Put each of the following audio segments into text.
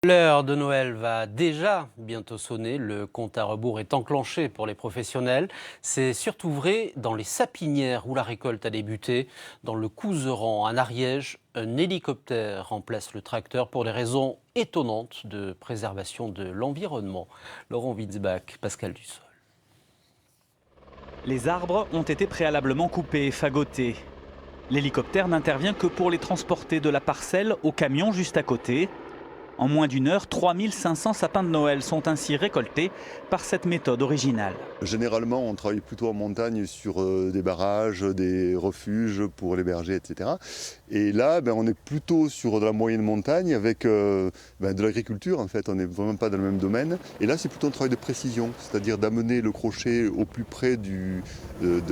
L'heure de Noël va déjà bientôt sonner, le compte à rebours est enclenché pour les professionnels. C'est surtout vrai dans les sapinières où la récolte a débuté. Dans le Couserans, en Ariège, un hélicoptère remplace le tracteur pour des raisons étonnantes de préservation de l'environnement. Laurent Witzbach, Pascal Dussol. Les arbres ont été préalablement coupés et fagotés. L'hélicoptère n'intervient que pour les transporter de la parcelle au camion juste à côté. En moins d'une heure, 3500 sapins de Noël sont ainsi récoltés par cette méthode originale. Généralement, on travaille plutôt en montagne sur des barrages, des refuges pour les bergers, etc. Et là, on est plutôt sur de la moyenne montagne avec de l'agriculture. En fait, on n'est vraiment pas dans le même domaine. Et là, c'est plutôt un travail de précision, c'est-à-dire d'amener le crochet au plus près de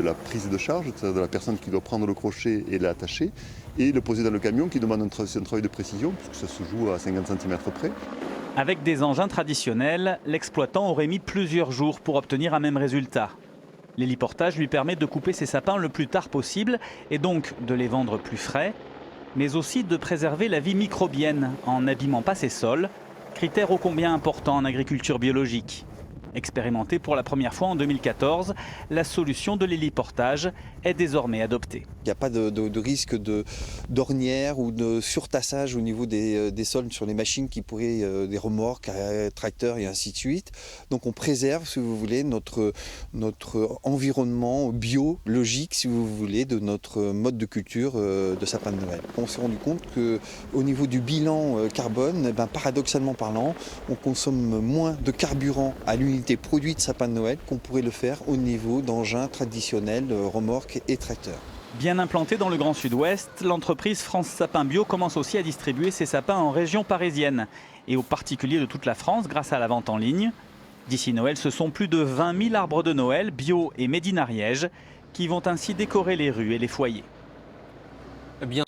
la prise de charge, c'est-à-dire de la personne qui doit prendre le crochet et l'attacher, et le poser dans le camion qui demande un travail de précision, puisque ça se joue à 50 cm près. Avec des engins traditionnels, l'exploitant aurait mis plusieurs jours pour obtenir un même résultat. L'héliportage lui permet de couper ses sapins le plus tard possible et donc de les vendre plus frais, mais aussi de préserver la vie microbienne en n'abîmant pas ses sols, critère ô combien important en agriculture biologique. Expérimentée pour la première fois en 2014, la solution de l'héliportage est désormais adoptée. Il n'y a pas de risque d'ornière ou de surtassage au niveau des sols sur les machines qui pourraient, des remorques, tracteurs et ainsi de suite. Donc on préserve, si vous voulez, notre environnement biologique, si vous voulez, de notre mode de culture de sapin de Noël. On s'est rendu compte qu'au niveau du bilan carbone, paradoxalement parlant, on consomme moins de carburant à l'unité produit de sapin de Noël qu'on pourrait le faire au niveau d'engins traditionnels, remorques et tracteurs. Bien implantée dans le Grand Sud-Ouest, l'entreprise France Sapin Bio commence aussi à distribuer ses sapins en région parisienne et aux particuliers de toute la France grâce à la vente en ligne. D'ici Noël, ce sont plus de 20 000 arbres de Noël bio et made in Ariège qui vont ainsi décorer les rues et les foyers. Bien